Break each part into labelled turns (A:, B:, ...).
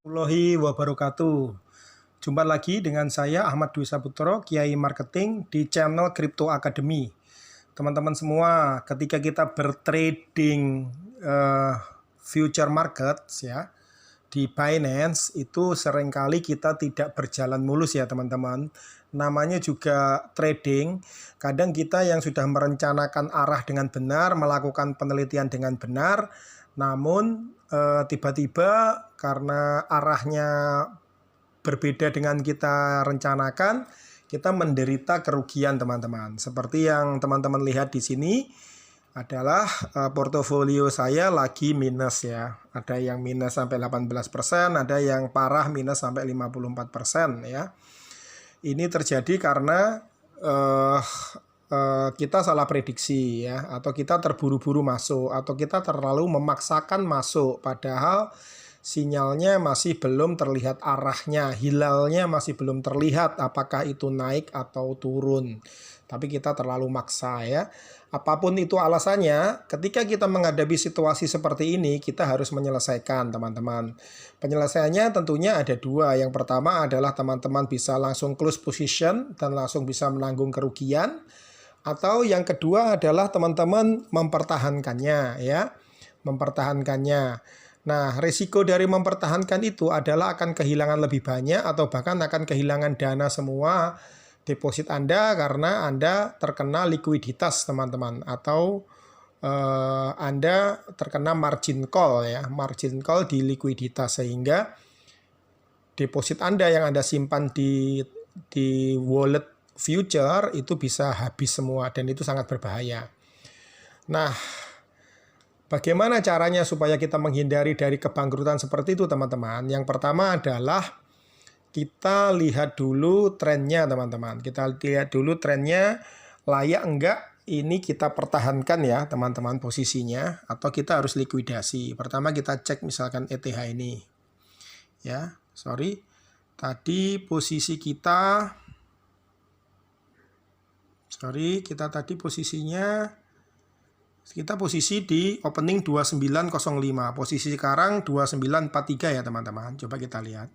A: Warahmatullahi wabarakatuh. Jumpa lagi dengan saya Ahmad Dwi Saputro, Kiai Marketing di channel Crypto Academy. Teman-teman semua, ketika kita bertrading future markets ya di Binance, itu seringkali kita tidak berjalan mulus ya teman-teman. Namanya juga trading. Kadang kita yang sudah merencanakan arah dengan benar, melakukan penelitian dengan benar, namun tiba-tiba karena arahnya berbeda dengan kita rencanakan, kita menderita kerugian teman-teman. Seperti yang teman-teman lihat di sini adalah portofolio saya lagi minus ya. Ada yang minus sampai 18%, ada yang parah minus sampai 54% ya. Ini terjadi karena kita salah prediksi ya, atau kita terburu-buru masuk, atau kita terlalu memaksakan masuk, padahal sinyalnya masih belum terlihat arahnya, hilalnya masih belum terlihat apakah itu naik atau turun. Tapi kita terlalu maksa ya. Apapun itu alasannya, ketika kita menghadapi situasi seperti ini, kita harus menyelesaikan teman-teman. Penyelesaiannya tentunya ada dua. Yang pertama adalah teman-teman bisa langsung close position dan langsung bisa menanggung kerugian. Atau yang kedua adalah teman-teman mempertahankannya ya. Mempertahankannya. Nah, risiko dari mempertahankan itu adalah akan kehilangan lebih banyak atau bahkan akan kehilangan dana semua deposit Anda karena Anda terkena likuiditas teman-teman, atau Anda terkena margin call ya, margin call di likuiditas, sehingga deposit Anda yang Anda simpan di wallet future itu bisa habis semua dan itu sangat berbahaya. Nah, bagaimana caranya supaya kita menghindari dari kebangkrutan seperti itu teman-teman? Yang pertama adalah kita lihat dulu trennya teman-teman. Kita lihat dulu trennya layak enggak ini kita pertahankan ya teman-teman posisinya, atau kita harus likuidasi. Pertama kita cek misalkan ETH ini. Ya, sorry. Tadi posisi kita tadi posisinya kita posisi di opening 2905. Posisi sekarang 2943 ya teman-teman. Coba kita lihat.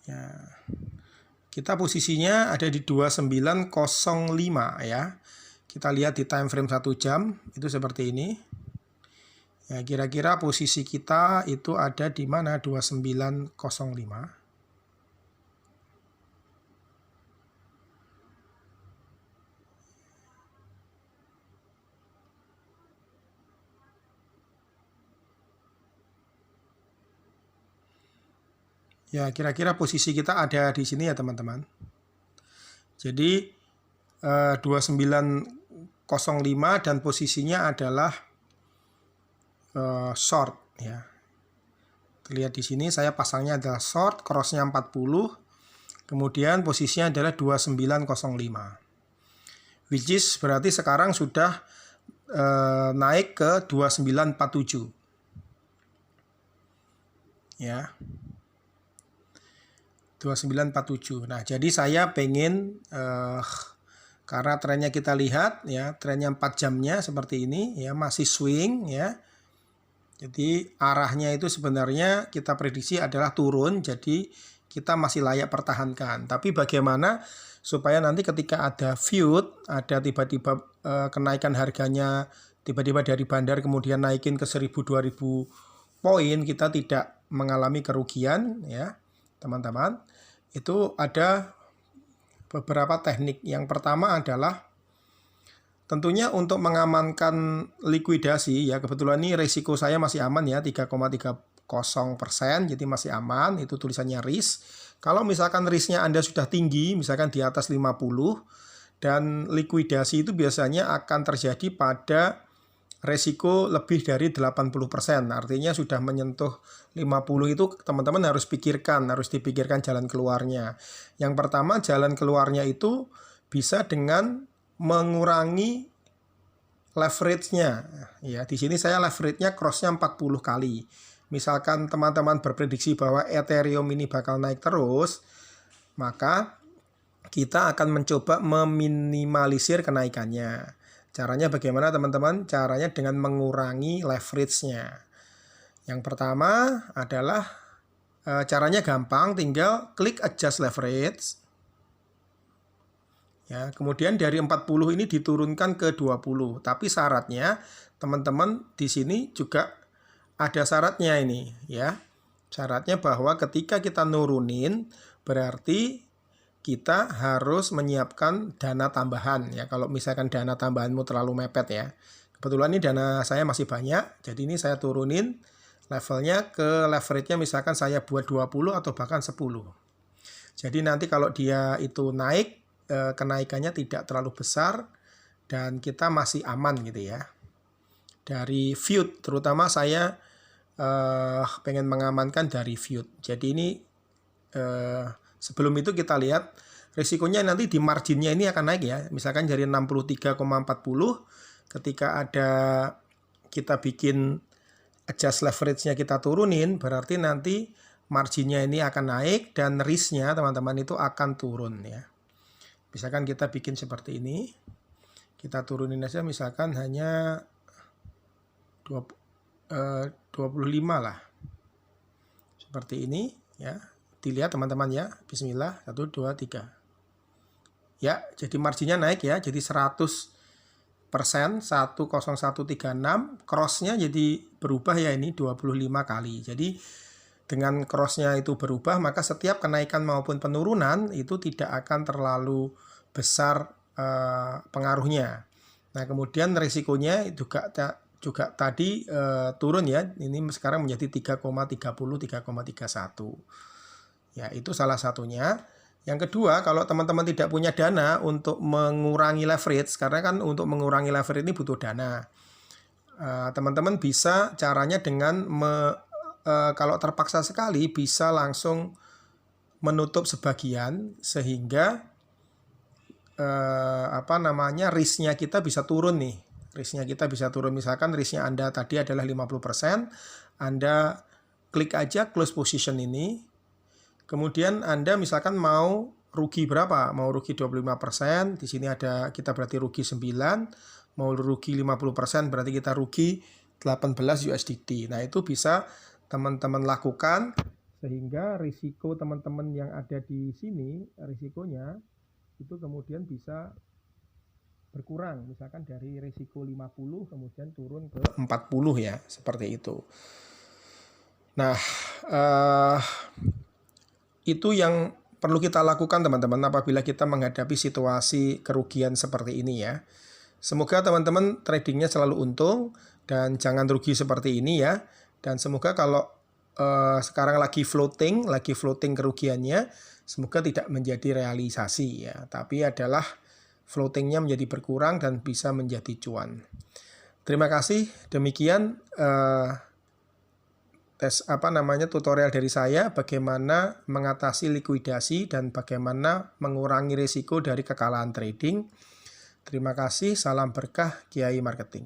A: Ya. Kita posisinya ada di 2905 ya. Kita lihat di time frame 1 jam itu seperti ini. Ya, kira-kira posisi kita itu ada di mana 2905. Ya, kira-kira posisi kita ada di sini ya teman-teman. Jadi 2905 dan posisinya adalah short ya. Lihat di sini saya pasangnya adalah short, crossnya 40. Kemudian posisinya adalah 2905. Which is berarti sekarang sudah naik ke 2947. Ya. 2947. Nah, jadi saya pengen karena trennya kita lihat ya, trennya 4 jamnya seperti ini ya, masih swing ya. Jadi arahnya itu sebenarnya kita prediksi adalah turun, jadi kita masih layak pertahankan. Tapi bagaimana supaya nanti ketika ada feud, ada tiba-tiba kenaikan harganya tiba-tiba dari bandar kemudian naikin ke 1000-2000 poin, kita tidak mengalami kerugian ya. Teman-teman, itu ada beberapa teknik. Yang pertama adalah tentunya untuk mengamankan likuidasi ya, kebetulan ini risiko saya masih aman ya, 3,30%, jadi masih aman, itu tulisannya risk. Kalau misalkan risknya Anda sudah tinggi, misalkan di atas 50, dan likuidasi itu biasanya akan terjadi pada resiko lebih dari 80%, artinya sudah menyentuh 50 itu teman-teman harus dipikirkan jalan keluarnya. Yang pertama jalan keluarnya itu bisa dengan mengurangi leverage-nya. Ya, di sini saya leverage-nya cross-nya 40 kali. Misalkan teman-teman berprediksi bahwa Ethereum ini bakal naik terus, maka kita akan mencoba meminimalisir kenaikannya. Caranya bagaimana teman-teman? Caranya dengan mengurangi leverage-nya. Yang pertama adalah caranya gampang, tinggal klik adjust leverage. Ya, kemudian dari 40 ini diturunkan ke 20. Tapi syaratnya teman-teman di sini juga ada syaratnya ini ya. Syaratnya bahwa ketika kita nurunin berarti kita harus menyiapkan dana tambahan ya. Kalau misalkan dana tambahanmu terlalu mepet ya. Kebetulan ini dana saya masih banyak, jadi ini saya turunin levelnya ke leverage-nya misalkan saya buat 20 atau bahkan 10. Jadi nanti kalau dia itu naik, kenaikannya tidak terlalu besar dan kita masih aman gitu ya. Dari feud, terutama saya pengen mengamankan dari feud. Jadi ini sebelum itu kita lihat risikonya nanti di marginnya ini akan naik ya. Misalkan dari 63,40 ketika ada kita bikin adjust leverage-nya kita turunin, berarti nanti marginnya ini akan naik dan risk-nya teman-teman itu akan turun ya. Misalkan kita bikin seperti ini, kita turunin aja misalkan hanya 25 lah. Seperti ini ya. Dilihat teman-teman ya. Bismillah. 1, 2, 3. Ya, jadi marginnya naik ya. Jadi 100%, 10136, cross-nya jadi berubah ya ini 25 kali. Jadi dengan cross-nya itu berubah, maka setiap kenaikan maupun penurunan itu tidak akan terlalu besar pengaruhnya. Nah, kemudian risikonya juga tadi turun ya. Ini sekarang menjadi 3,30, 3,31. Ya, itu salah satunya. Yang kedua, kalau teman-teman tidak punya dana untuk mengurangi leverage, karena kan untuk mengurangi leverage ini butuh dana. Teman-teman bisa caranya dengan kalau terpaksa sekali bisa langsung menutup sebagian sehingga risknya kita bisa turun nih. Risknya kita bisa turun, misalkan risknya Anda tadi adalah 50%, Anda klik aja close position ini. Kemudian Anda misalkan mau rugi berapa? Mau rugi 25%, di sini ada kita berarti rugi 9, mau rugi 50% berarti kita rugi 18 USDT. Nah, itu bisa teman-teman lakukan sehingga risiko teman-teman yang ada di sini, risikonya itu kemudian bisa berkurang. Misalkan dari risiko 50 kemudian turun ke 40 ya, seperti itu. Nah, itu yang perlu kita lakukan teman-teman apabila kita menghadapi situasi kerugian seperti ini ya. Semoga teman-teman tradingnya selalu untung dan jangan rugi seperti ini ya. Dan semoga kalau sekarang lagi floating kerugiannya, semoga tidak menjadi realisasi ya. Tapi adalah floatingnya menjadi berkurang dan bisa menjadi cuan. Terima kasih. Demikian tutorial dari saya bagaimana mengatasi likuidasi dan bagaimana mengurangi risiko dari kekalahan trading. Terima kasih, salam berkah Kiai Marketing.